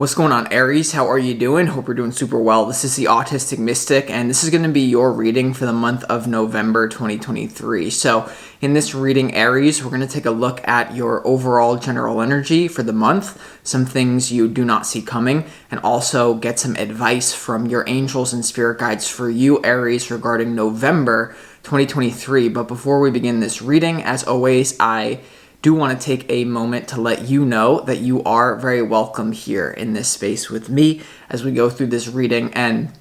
What's going on, Aries? How are you doing? Hope you're doing super well. This is the Autistic Mystic, and this is going to be your reading for the month of November 2023. So in this reading, Aries, we're going to take a look at your overall general energy for the month, some things you do not see coming, and also get some advice from your angels and spirit guides for you, Aries, regarding November 2023. But before we begin this reading, as always, I do want to take a moment to let you know that you are very welcome here in this space with me as we go through this reading, and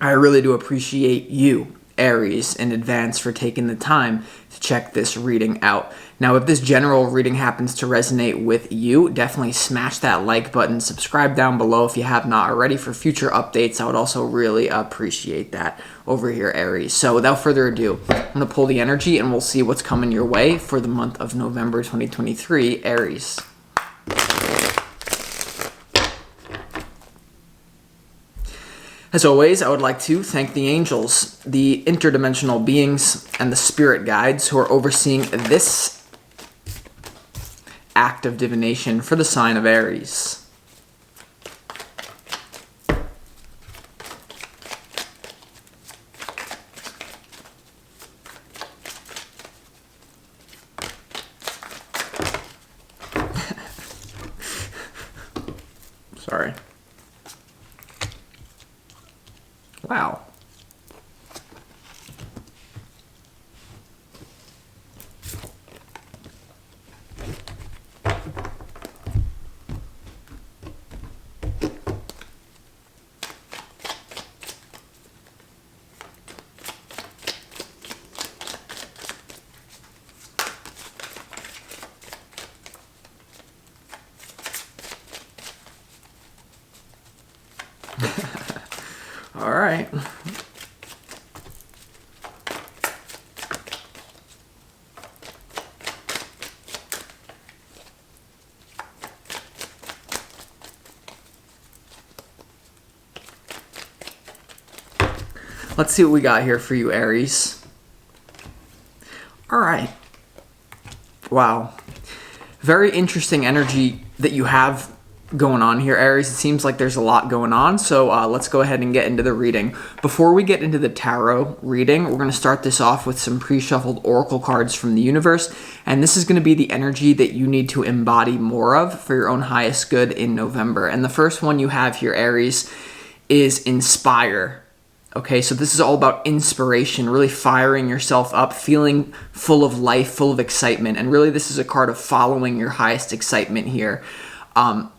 I really do appreciate you, Aries, in advance for taking the time to check this reading out. Now, if this general reading happens to resonate with you, definitely smash that like button, subscribe down below if you have not already for future updates. I would also really appreciate that over here, Aries. So without further ado, I'm going to pull the energy and we'll see what's coming your way for the month of November 2023, Aries. As always, I would like to thank the angels, the interdimensional beings, and the spirit guides who are overseeing this act of divination for the sign of Aries. Sorry. Wow. All right. Let's see what we got here for you, Aries. All right. Wow. Very interesting energy that you have going on here, Aries. It seems like there's a lot going on, so let's go ahead and get into the reading. Before we get into the tarot reading, we're going to start this off with some pre-shuffled oracle cards from the universe, and this is going to be the energy that you need to embody more of for your own highest good in November. And the first one you have here, Aries, is Inspire. Okay, so this is all about inspiration, really firing yourself up, feeling full of life, full of excitement, and really this is a card of following your highest excitement here.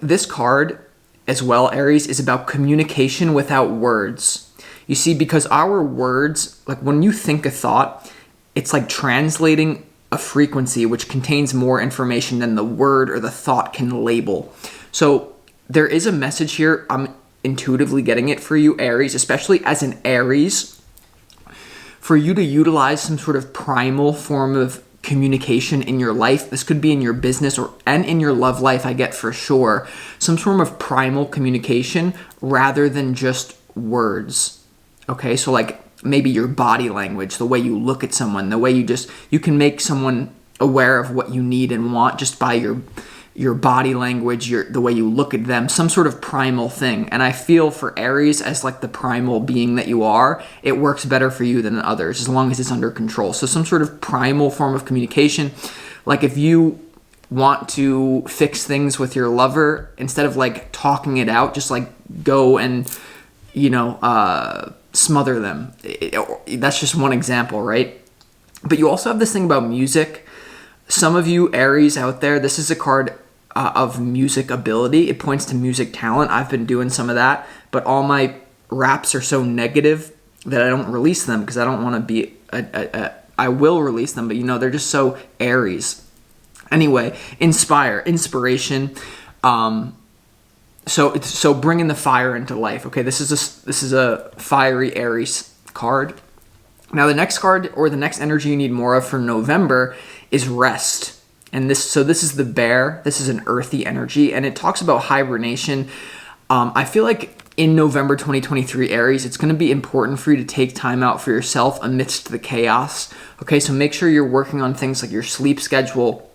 This card as well, Aries, is about communication without words. You see, because our words, like when you think a thought, it's like translating a frequency which contains more information than the word or the thought can label. So there is a message here. I'm intuitively getting it for you, Aries, especially as an Aries, for you to utilize some sort of primal form of communication in your life. This could be in your business and in your love life, I get for sure. Some form of primal communication rather than just words. Okay, so like maybe your body language, the way you look at someone, the way you can make someone aware of what you need and want just by your body language, the way you look at them, some sort of primal thing. And I feel for Aries, as like the primal being that you are, it works better for you than others as long as it's under control. So some sort of primal form of communication. Like if you want to fix things with your lover, instead of like talking it out, just like go and, smother them. That's just one example, right? But you also have this thing about music. Some of you Aries out there, this is a card of music ability. It points to music talent. I've been doing some of that, but all my raps are so negative that I don't release them because I don't want to be I will release them, but they're just so Aries. Anyway, inspiration. So bringing the fire into life. Okay, this is a fiery Aries card. Now the next card, or the next energy you need more of for November, is rest. And this is the bear. This is an earthy energy, and it talks about hibernation. I feel like in November 2023, Aries, it's going to be important for you to take time out for yourself amidst the chaos. Okay, so make sure you're working on things like your sleep schedule,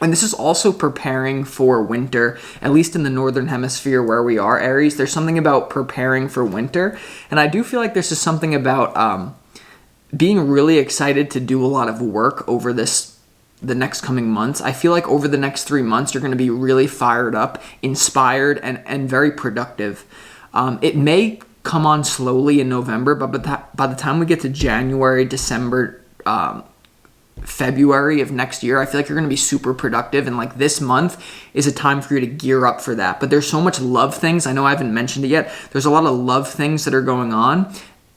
And this is also preparing for winter, at least in the northern hemisphere where we are, Aries. There's something about preparing for winter. And I do feel like there's just something about being really excited to do a lot of work over the next coming months. I feel like over the next 3 months, you're going to be really fired up, inspired, and very productive. It may come on slowly in November, but by the time we get to January, December, February of next year, I feel like you're going to be super productive, and like this month is a time for you to gear up for that. But there's so much love things. I know I haven't mentioned it yet. There's a lot of love things that are going on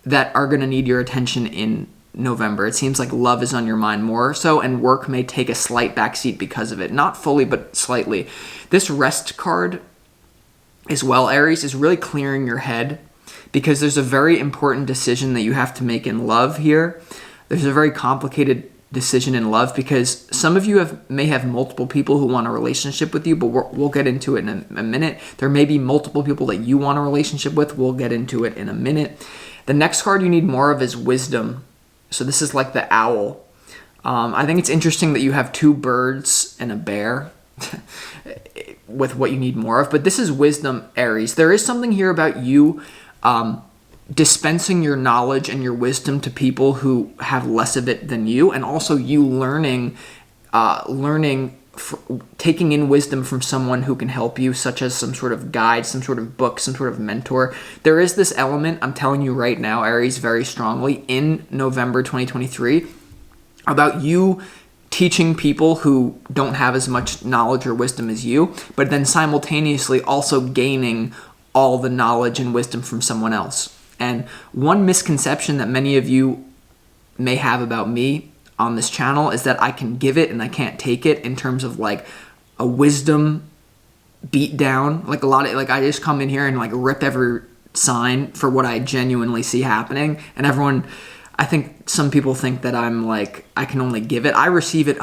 that are going to need your attention in November. It seems like love is on your mind more so, and work may take a slight backseat because of it. Not fully, but slightly. This rest card as well, Aries, is really clearing your head because there's a very important decision that you have to make in love here. There's a very complicated decision in love because some of you may have multiple people who want a relationship with you, but we'll get into it in a minute. There may be multiple people that you want a relationship with. We'll get into it in a minute. The next card you need more of is wisdom. So this is like the owl. I think it's interesting that you have 2 birds and a bear with what you need more of, but this is wisdom, Aries. There is something here about you dispensing your knowledge and your wisdom to people who have less of it than you, and also you taking in wisdom from someone who can help you, such as some sort of guide, some sort of book, some sort of mentor. There is this element, I'm telling you right now, Aries, very strongly in November 2023 about you teaching people who don't have as much knowledge or wisdom as you, but then simultaneously also gaining all the knowledge and wisdom from someone else. And one misconception that many of you may have about me on this channel is that I can give it and I can't take it, in terms of like a wisdom beat down. Like I just come in here and like rip every sign for what I genuinely see happening. And I think some people think that I'm like, I can only give it. I receive it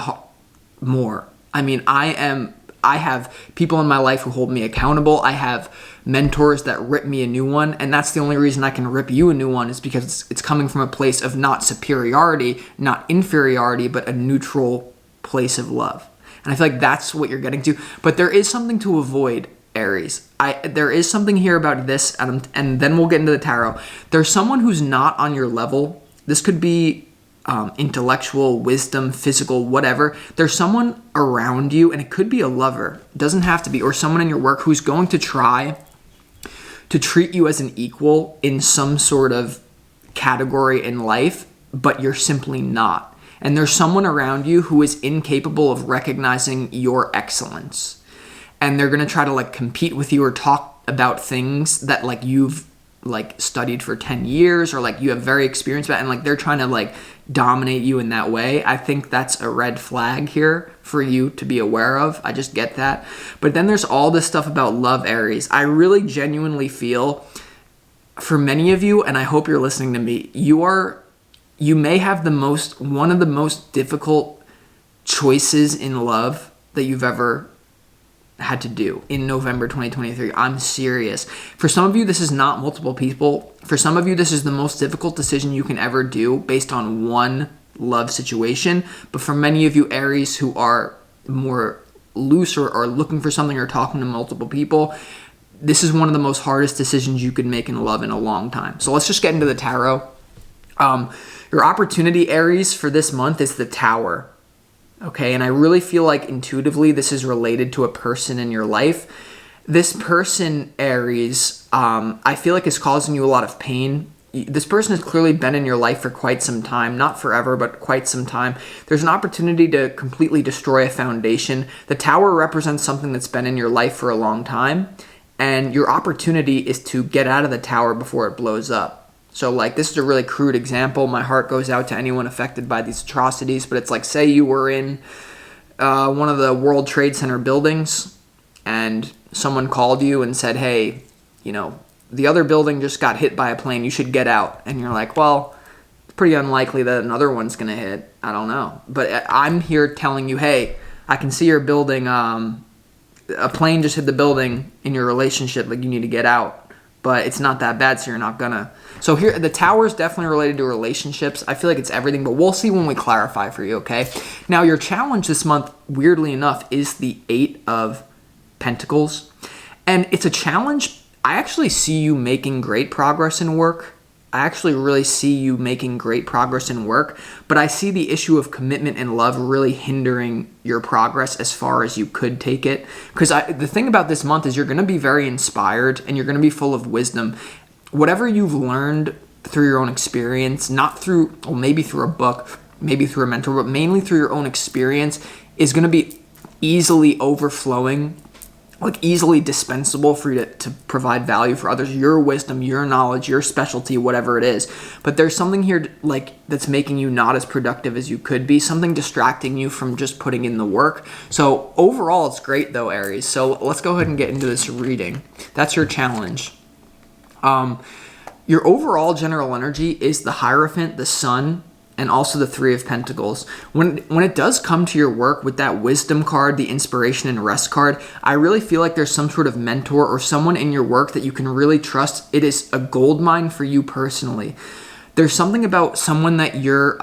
more. I mean, I have people in my life who hold me accountable. I have mentors that rip me a new one, and that's the only reason I can rip you a new one, is because it's coming from a place of not superiority, not inferiority, but a neutral place of love. And I feel like that's what you're getting to. But there is something to avoid, Aries. There is something here about this, and then we'll get into the tarot. There's someone who's not on your level. This could be intellectual, wisdom, physical, whatever. There's someone around you, and it could be a lover. It doesn't have to be, or someone in your work who's going to try to treat you as an equal in some sort of category in life, but you're simply not. And there's someone around you who is incapable of recognizing your excellence. And they're going to try to like compete with you or talk about things that like you've like studied for 10 years or like you have very experienced about, and like they're trying to like dominate you in that way. I think that's a red flag here for you to be aware of. I just get that. But then there's all this stuff about love, Aries. I really genuinely feel for many of you, and I hope you're listening to me, you may have one of the most difficult choices in love that you've ever had to do in November 2023. I'm serious. For some of you, this is not multiple people. For some of you, this is the most difficult decision you can ever do based on one love situation. But for many of you, Aries, who are more loose or are looking for something or talking to multiple people, this is one of the most hardest decisions you could make in love in a long time. So let's just get into the tarot. Your opportunity, Aries, for this month is the Tower. Okay, and I really feel like intuitively this is related to a person in your life. This person, Aries, I feel like is causing you a lot of pain. This person has clearly been in your life for quite some time, not forever, but quite some time. There's an opportunity to completely destroy a foundation. The Tower represents something that's been in your life for a long time, and your opportunity is to get out of the Tower before it blows up. So like, this is a really crude example. My heart goes out to anyone affected by these atrocities, but it's like, say you were in one of the World Trade Center buildings and someone called you and said, hey, the other building just got hit by a plane, you should get out. And you're like, well, it's pretty unlikely that another one's going to hit. I don't know. But I'm here telling you, hey, I can see your building, a plane just hit the building in your relationship, like you need to get out but it's not that bad, so you're not gonna. So here, the Tower is definitely related to relationships. I feel like it's everything, but we'll see when we clarify for you, okay? Now, your challenge this month, weirdly enough, is the 8 of Pentacles. And it's a challenge. I actually see you making great progress in work. I actually really see you making great progress in work, but I see the issue of commitment and love really hindering your progress as far as you could take it. Because the thing about this month is you're going to be very inspired and you're going to be full of wisdom. Whatever you've learned through your own experience, not through, well, maybe through a book, maybe through a mentor, but mainly through your own experience, is going to be easily overflowing, like easily dispensable for you to provide value for others, your wisdom, your knowledge, your specialty, whatever it is. But there's something here like that's making you not as productive as you could be, something distracting you from just putting in the work. So overall, it's great though, Aries. So let's go ahead and get into this reading. That's your challenge. Your overall general energy is the Hierophant, the Sun, and also the 3 of Pentacles. When it does come to your work with that Wisdom card, the Inspiration and Rest card, I really feel like there's some sort of mentor or someone in your work that you can really trust. It is a gold mine for you personally. There's something about someone that you're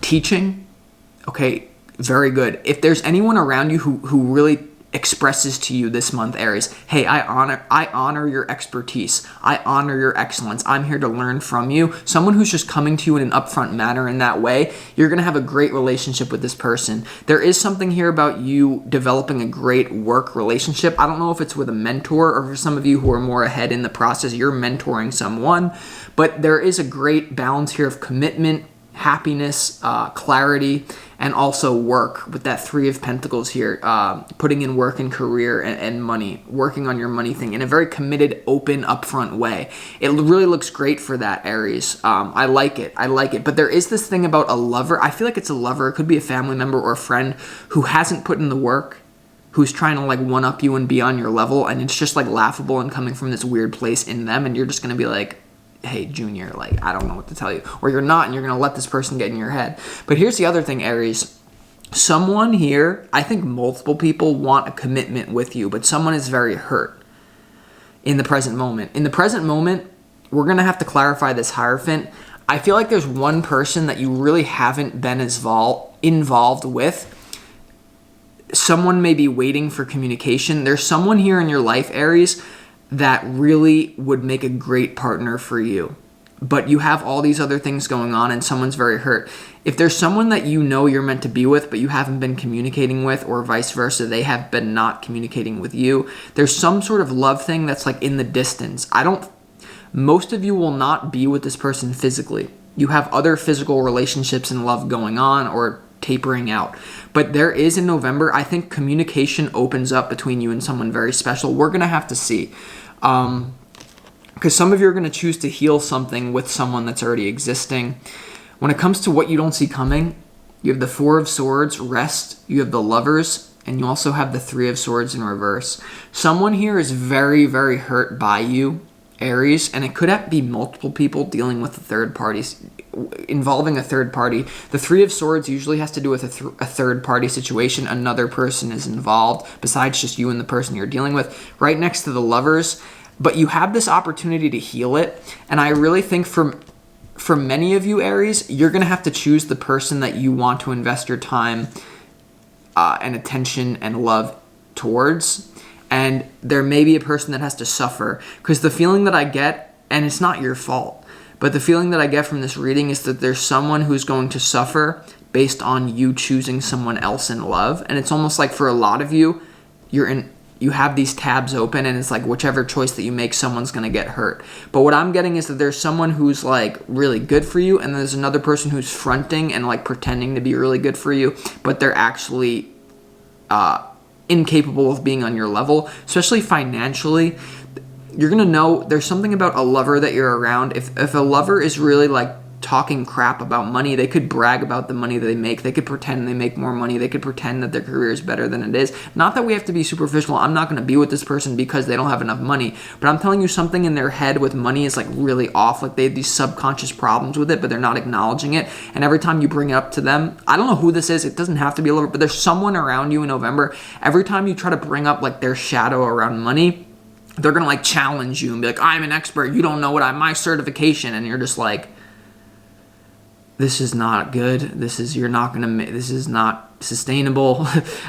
teaching. Okay, very good. If there's anyone around you who really expresses to you this month, Aries, hey, I honor your expertise. I honor your excellence. I'm here to learn from you. Someone who's just coming to you in an upfront manner in that way, you're going to have a great relationship with this person. There is something here about you developing a great work relationship. I don't know if it's with a mentor or for some of you who are more ahead in the process, you're mentoring someone, but there is a great balance here of commitment, happiness, clarity, and also work with that 3 of Pentacles here, putting in work and career and money, working on your money thing in a very committed, open, upfront way. It really looks great for that, Aries. I like it. But there is this thing about a lover. I feel like it's a lover. It could be a family member or a friend who hasn't put in the work, who's trying to like one up you and be on your level, and it's just like laughable and coming from this weird place in them, and you're just going to be like, hey, Junior, like, I don't know what to tell you. Or you're not, and you're going to let this person get in your head. But here's the other thing, Aries. Someone here, I think multiple people want a commitment with you, but someone is very hurt in the present moment. In the present moment, we're going to have to clarify this Hierophant. I feel like there's one person that you really haven't been as involved with. Someone may be waiting for communication. There's someone here in your life, Aries, that really would make a great partner for you. But you have all these other things going on and someone's very hurt. If there's someone that you know you're meant to be with, but you haven't been communicating with, or vice versa, they have been not communicating with you, there's some sort of love thing that's like in the distance. Most of you will not be with this person physically. You have other physical relationships and love going on or tapering out. But there is in November, I think communication opens up between you and someone very special. We're going to have to see. Because some of you are going to choose to heal something with someone that's already existing. When it comes to what you don't see coming, you have the 4 of Swords, Rest, you have the Lovers, and you also have the 3 of Swords in reverse. Someone here is very, very hurt by you, Aries, and it could be multiple people dealing with involving a third party. The 3 of Swords usually has to do with a third party situation. Another person is involved besides just you and the person you're dealing with. Right next to the Lovers. But you have this opportunity to heal it. And I really think for many of you, Aries, you're going to have to choose the person that you want to invest your time and attention and love towards. And there may be a person that has to suffer. Because the feeling that I get, and it's not your fault, but the feeling that I get from this reading is that there's someone who's going to suffer based on you choosing someone else in love. And it's almost like for a lot of you, you have these tabs open and it's like whichever choice that you make, someone's going to get hurt. But what I'm getting is that there's someone who's like really good for you, and there's another person who's fronting and like pretending to be really good for you, but they're actually incapable of being on your level, especially financially. You're going to know there's something about a lover that you're around. If a lover is really like talking crap about money, they could brag about the money that they make. They could pretend they make more money. They could pretend that their career is better than it is. Not that we have to be superficial. I'm not going to be with this person because they don't have enough money. But I'm telling you, something in their head with money is like really off. Like they have these subconscious problems with it, but they're not acknowledging it. And every time you bring it up to them, I don't know who this is. It doesn't have to be a lover, but there's someone around you in November. Every time you try to bring up like their shadow around money, they're going to like challenge you and be like, I'm an expert. You don't know what my certification. And you're just like, this is not good. This is not sustainable.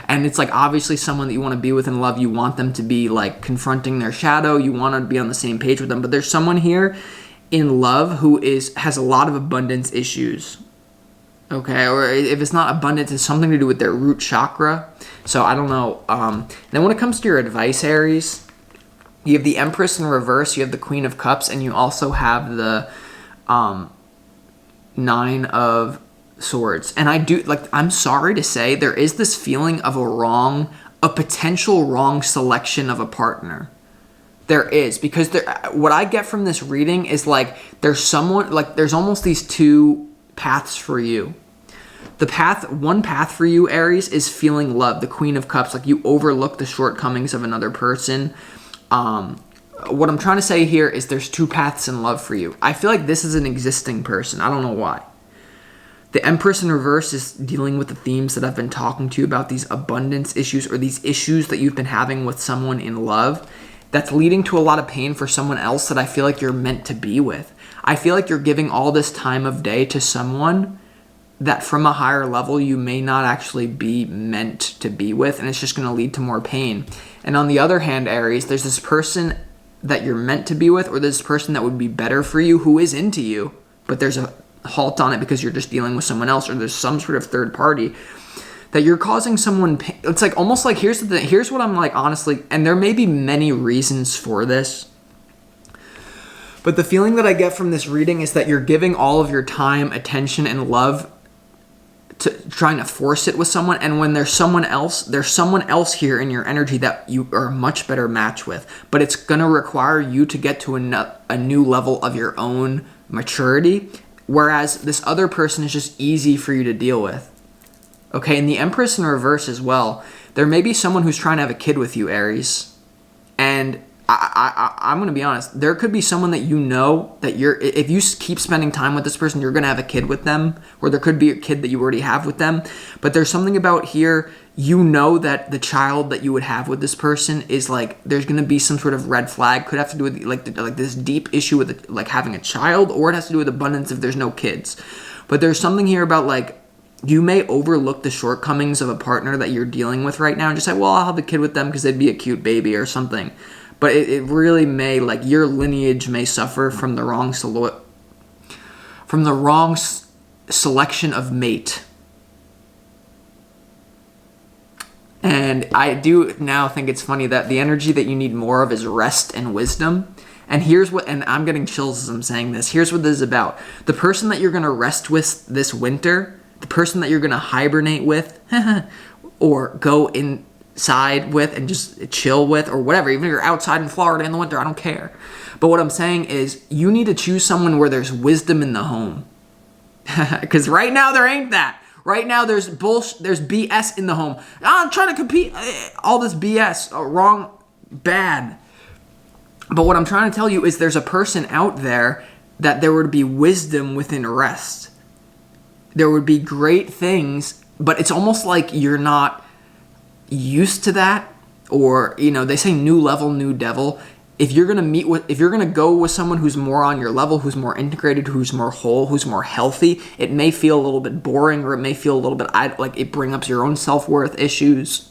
And it's like, obviously someone that you want to be with in love, you want them to be like confronting their shadow. You want to be on the same page with them. But there's someone here in love who has a lot of abundance issues. Okay, or if it's not abundance, it's something to do with their root chakra. So I don't know. Then when it comes to your advice, Aries, you have the Empress in reverse, you have the Queen of Cups, and you also have the Nine of Swords. And I'm sorry to say, there is this feeling of a potential wrong selection of a partner. There is, because what I get from this reading is like, there's almost these two paths for you. One path for you, Aries, is feeling love, the Queen of Cups, like you overlook the shortcomings of another person. What I'm trying to say here is there's two paths in love for you. I feel like this is an existing person. I don't know why. The Empress in reverse is dealing with the themes that I've been talking to you about, these abundance issues or these issues that you've been having with someone in love that's leading to a lot of pain for someone else that I feel like you're meant to be with. I feel like you're giving all this time of day to someone that from a higher level you may not actually be meant to be with, and it's just going to lead to more pain. And on the other hand, Aries, there's this person that you're meant to be with, or this person that would be better for you who is into you, but there's a halt on it because you're just dealing with someone else, or there's some sort of third party that you're causing someone pain. It's like almost like, here's the thing, here's what I'm like, honestly, and there may be many reasons for this, but the feeling that I get from this reading is that you're giving all of your time, attention, and love to trying to force it with someone, and when there's someone else here in your energy that you are a much better match with, but it's going to require you to get to a new level of your own maturity, whereas this other person is just easy for you to deal with. Okay, and the Empress in reverse as well, there may be someone who's trying to have a kid with you, Aries, and I'm going to be honest, there could be someone that you know that if you keep spending time with this person, you're going to have a kid with them, or there could be a kid that you already have with them, but there's something about here, you know that the child that you would have with this person is like, there's going to be some sort of red flag, could have to do with like this deep issue with like having a child, or it has to do with abundance if there's no kids. But there's something here about like, you may overlook the shortcomings of a partner that you're dealing with right now and just say, well, I'll have a kid with them because they'd be a cute baby or something. But it really may, like, your lineage may suffer from the wrong selection of mate. And I do now think it's funny that the energy that you need more of is rest and wisdom. And and I'm getting chills as I'm saying this. Here's what this is about. The person that you're going to rest with this winter, the person that you're going to hibernate with, or go inside with and just chill with, or whatever, even if you're outside in Florida in the winter, I don't care. But what I'm saying is you need to choose someone where there's wisdom in the home. Because right now there ain't that. Right now there's there's BS in the home. I'm trying to compete. All this BS, wrong, bad. But what I'm trying to tell you is there's a person out there that there would be wisdom within rest. There would be great things, but it's almost like you're not used to that, or they say new level, new devil. If you're gonna go with someone who's more on your level, who's more integrated, who's more whole, who's more healthy, it may feel a little bit boring, or it may feel a little bit like it brings up your own self-worth issues.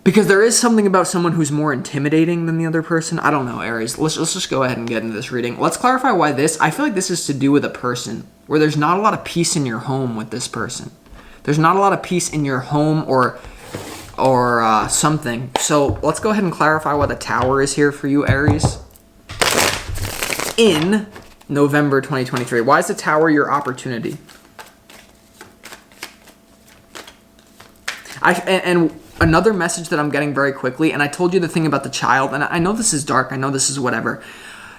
Because there is something about someone who's more intimidating than the other person. I don't know, Aries. Let's just go ahead and get into this reading. Let's clarify why I feel like this is to do with a person where there's not a lot of peace in your home with this person. There's not a lot of peace in your home or something. So let's go ahead and clarify why the Tower is here for you, Aries. In November 2023. Why is the Tower your opportunity? And another message that I'm getting very quickly, and I told you the thing about the child, and I know this is dark, I know this is whatever.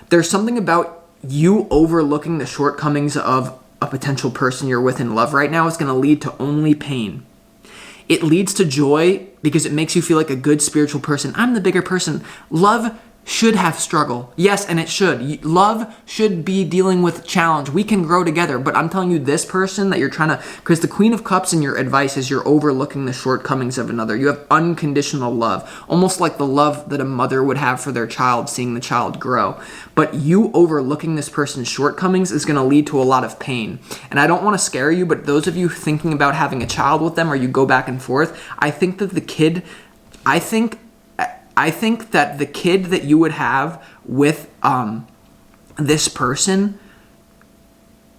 There's something about you overlooking the shortcomings of a potential person you're with in love right now is going to lead to only pain. It leads to joy because it makes you feel like a good spiritual person. I'm the bigger person. Love should have struggle. Yes, and it should. Love should be dealing with challenge. We can grow together, but I'm telling you, this person that you're trying to, because the Queen of Cups in your advice is you're overlooking the shortcomings of another. You have unconditional love, almost like the love that a mother would have for their child, seeing the child grow. But you overlooking this person's shortcomings is going to lead to a lot of pain. And I don't want to scare you, but those of you thinking about having a child with them, or you go back and forth, I think that the kid that you would have with this person,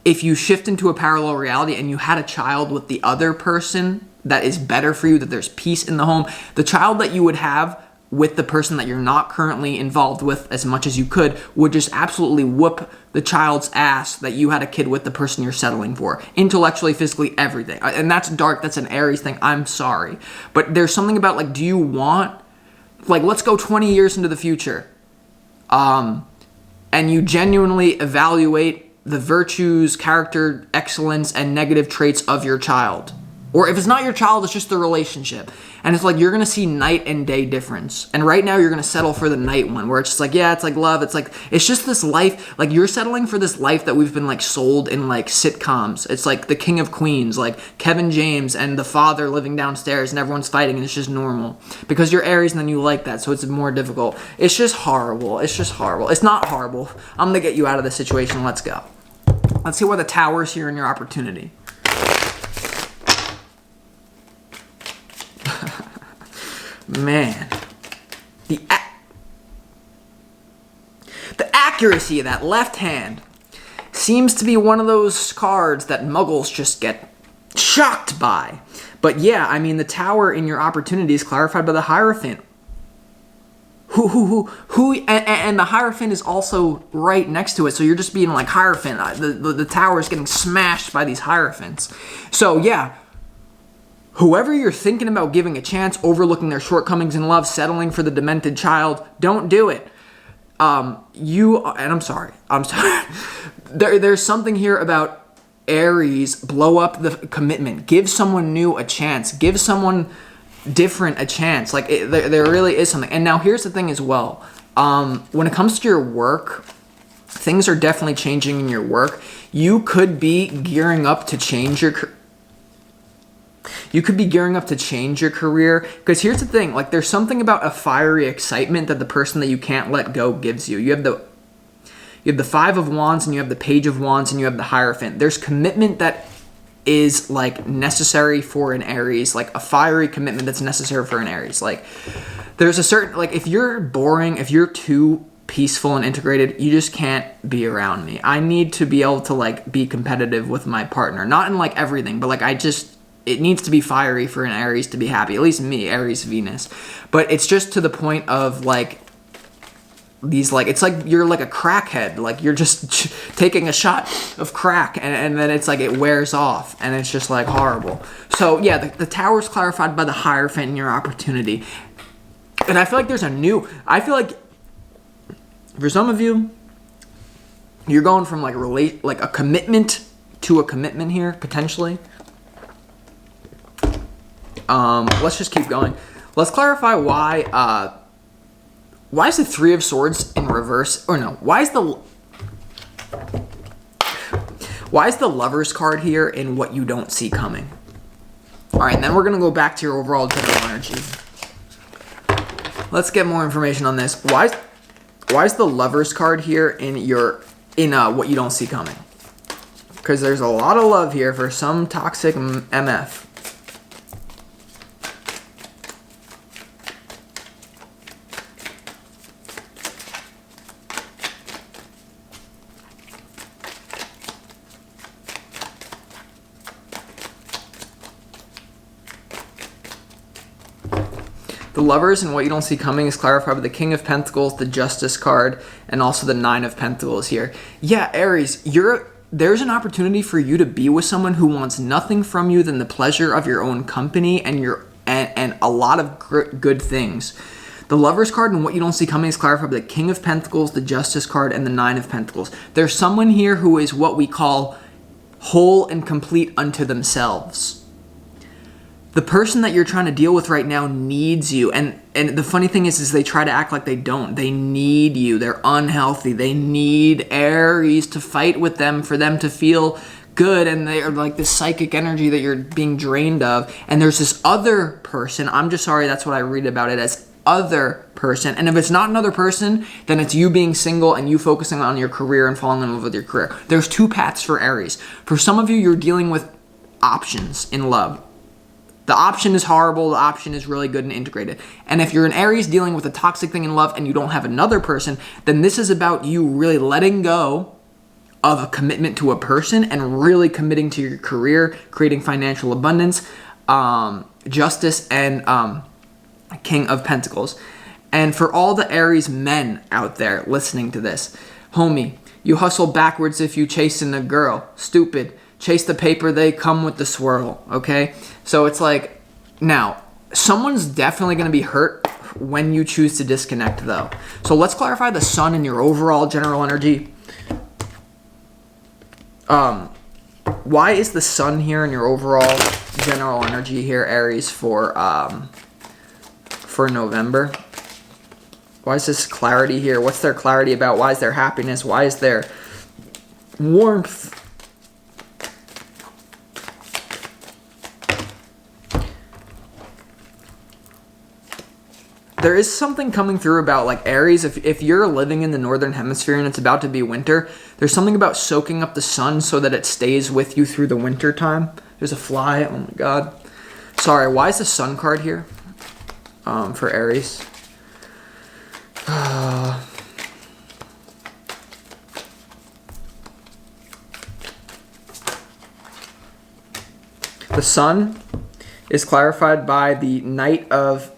if you shift into a parallel reality and you had a child with the other person that is better for you, that there's peace in the home, the child that you would have with the person that you're not currently involved with as much as you could would just absolutely whoop the child's ass that you had a kid with the person you're settling for. Intellectually, physically, everything. And that's dark. That's an Aries thing. I'm sorry. But there's something about, like, do you want... Like, let's go 20 years into the future, and you genuinely evaluate the virtues, character, excellence, and negative traits of your child. Or if it's not your child, it's just the relationship. And it's like you're going to see night and day difference. And right now you're going to settle for the night one, where it's just like, yeah, it's like love. It's like, it's just this life. Like, you're settling for this life that we've been, like, sold in, like, sitcoms. It's like the King of Queens, like Kevin James and the father living downstairs and everyone's fighting and it's just normal. Because you're Aries and then you like that, so it's more difficult. It's just horrible. It's just horrible. It's not horrible. I'm going to get you out of this situation. Let's go. Let's see where the Tower is here in your opportunity. Man, the accuracy of that left hand seems to be one of those cards that muggles just get shocked by. But yeah, I mean, the Tower in your opportunity is clarified by the Hierophant. And the Hierophant is also right next to it, so you're just being like Hierophant. The Tower is getting smashed by these Hierophants. So yeah. Whoever you're thinking about giving a chance, overlooking their shortcomings in love, settling for the demented child, don't do it. And I'm sorry. There's something here about Aries, blow up the commitment. Give someone new a chance. Give someone different a chance. Like, there really is something. And now here's the thing as well. When it comes to your work, things are definitely changing in your work. You could be gearing up to change your career. Because here's the thing, like, there's something about a fiery excitement that the person that you can't let go gives you. You have the Five of Wands and you have the Page of Wands and you have the Hierophant. There's commitment that is, like, necessary for an Aries, like a fiery commitment that's necessary for an Aries. Like, there's a certain, like, if you're boring, if you're too peaceful and integrated, you just can't be around me. I need to be able to, like, be competitive with my partner. Not in, like, everything, but, like, it needs to be fiery for an Aries to be happy. At least me, Aries, Venus. But it's just to the point of, like, these, like, it's like you're like a crackhead. Like, you're just taking a shot of crack and then it's like it wears off and it's just, like, horrible. So yeah, the Tower's clarified by the Hierophant in your opportunity. And I feel like I feel like for some of you, you're going from, like, a commitment to a commitment here, potentially. Let's just keep going. Let's clarify why is the Three of Swords in reverse? Or no, why is the Lover's card here in what you don't see coming? All right, and then we're going to go back to your overall general energy. Let's get more information on this. Why is the Lover's card here in what you don't see coming? Because there's a lot of love here for some toxic MF. The Lovers and what you don't see coming is clarified by the King of Pentacles, the Justice card, and also the Nine of Pentacles here. Yeah, Aries, there's an opportunity for you to be with someone who wants nothing from you than the pleasure of your own company and a lot of good things. The Lover's card and what you don't see coming is clarified by the King of Pentacles, the Justice card, and the Nine of Pentacles. There's someone here who is what we call whole and complete unto themselves. the person that you're trying to deal with right now needs you. And the funny thing is they try to act like they don't. They need you. They're unhealthy. They need Aries to fight with them for them to feel good. And they're like this psychic energy that you're being drained of. And there's this other person. I'm just sorry, that's what I read about it as, other person. And if it's not another person, then it's you being single and you focusing on your career and falling in love with your career. There's two paths for Aries. For some of you, you're dealing with options in love. The option is horrible, the option is really good and integrated. And if you're an Aries dealing with a toxic thing in love and you don't have another person, then this is about you really letting go of a commitment to a person and really committing to your career, creating financial abundance, justice, and King of Pentacles. And for all the Aries men out there listening to this, homie, you hustle backwards if you chasing a girl. Stupid. Chase the paper, they come with the swirl, okay? So it's like, now, someone's definitely going to be hurt when you choose to disconnect, though. So let's clarify the sun in your overall general energy. Why is the sun here in your overall general energy here, Aries, for November? Why is this clarity here? What's their clarity about? Why is there happiness? Why is there warmth? There is something coming through about like Aries, if you're living in the northern hemisphere and it's about to be winter, there's something about soaking up the sun so that it stays with you through the winter time. There's a fly, oh my god. Sorry, why is the sun card here for Aries? The sun is clarified by the Knight of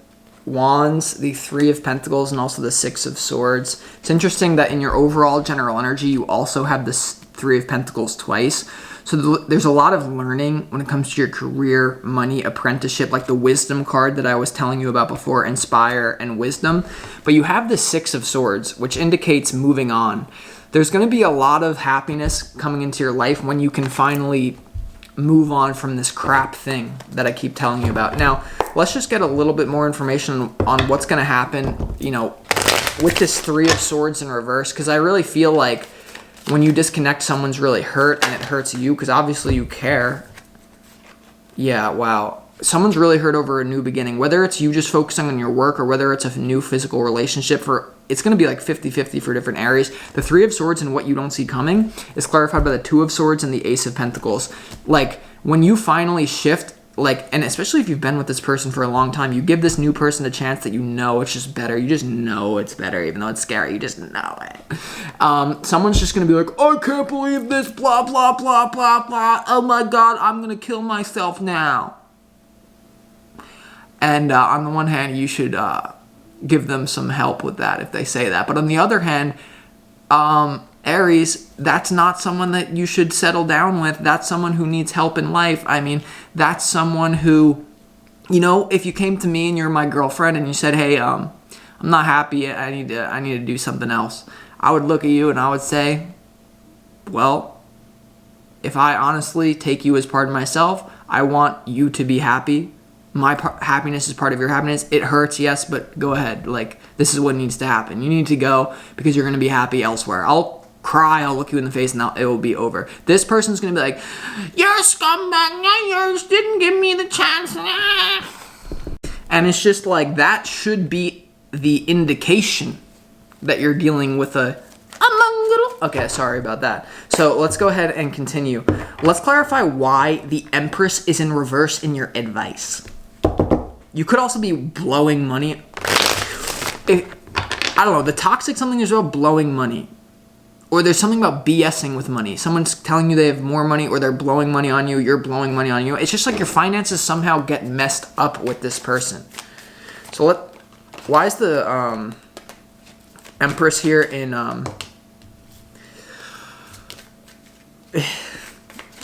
Wands, the Three of Pentacles, and also the Six of Swords. It's interesting that in your overall general energy, you also have this Three of Pentacles twice. So there's a lot of learning when it comes to your career, money, apprenticeship, like the Wisdom card that I was telling you about before, Inspire and Wisdom. But you have the Six of Swords, which indicates moving on. There's going to be a lot of happiness coming into your life when you can finally move on from this crap thing that I keep telling you about. Now, let's just get a little bit more information on what's going to happen, you know, with this Three of Swords in reverse, because I really feel like when you disconnect, someone's really hurt, and it hurts you, because obviously you care. Yeah, wow. Someone's really hurt over a new beginning, whether it's you just focusing on your work or whether it's a new physical relationship. It's going to be like 50-50 for different Aries. The Three of Swords and what you don't see coming is clarified by the Two of Swords and the Ace of Pentacles. Like, when you finally shift, like, and especially if you've been with this person for a long time, you give this new person a chance that you know it's just better. You just know it's better, even though it's scary. You just know it. Someone's just going to be like, I can't believe this, blah, blah, blah, blah, blah. Oh my God, I'm going to kill myself now. And on the one hand, you should give them some help with that if they say that. But on the other hand, Aries, that's not someone that you should settle down with. That's someone who needs help in life. I mean, that's someone who, you know, if you came to me and you're my girlfriend and you said, hey, I'm not happy, I need to do something else, I would look at you and I would say, well, if I honestly take you as part of myself, I want you to be happy. My happiness is part of your happiness. It hurts, yes, but go ahead. Like, this is what needs to happen. You need to go because you're going to be happy elsewhere. I'll cry, I'll look you in the face, and it will be over. This person's going to be like, you're a scumbag, you just didn't give me the chance. And it's just like, that should be the indication that you're dealing with okay, sorry about that. So let's go ahead and continue. Let's clarify why the Empress is in reverse in your advice. You could also be blowing money. I don't know, the toxic something is about blowing money. Or there's something about BSing with money. Someone's telling you they have more money, or they're blowing money on you, you're blowing money on you. It's just like your finances somehow get messed up with this person. So why is the Empress here in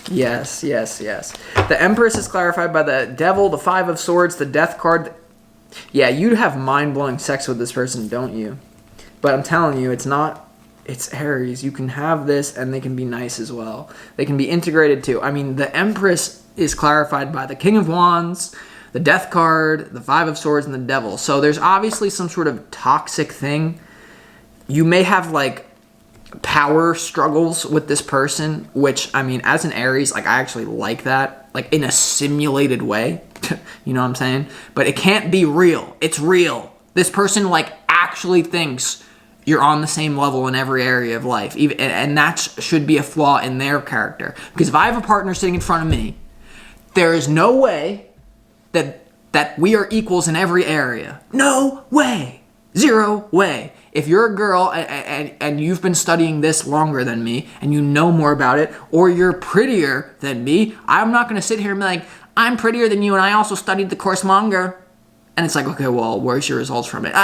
Yes. The Empress is clarified by the Devil, the Five of Swords, the Death card. Yeah, you'd have mind-blowing sex with this person, don't you? But I'm telling you, it's Aries. You can have this, and they can be nice as well. They can be integrated too. I mean, the Empress is clarified by the King of Wands, the Death card, the Five of Swords, and the Devil. So there's obviously some sort of toxic thing. You may have like power struggles with this person, which, I mean, as an Aries, like, I actually like that, like, in a simulated way. You know what I'm saying? But it can't be real. It's real. This person, like, actually thinks you're on the same level in every area of life. And that should be a flaw in their character. Because if I have a partner sitting in front of me, there is no way that we are equals in every area. No way. Zero way. If you're a girl and you've been studying this longer than me and you know more about it, or you're prettier than me, I'm not going to sit here and be like, I'm prettier than you and I also studied the course longer. And it's like, okay, well, where's your results from it?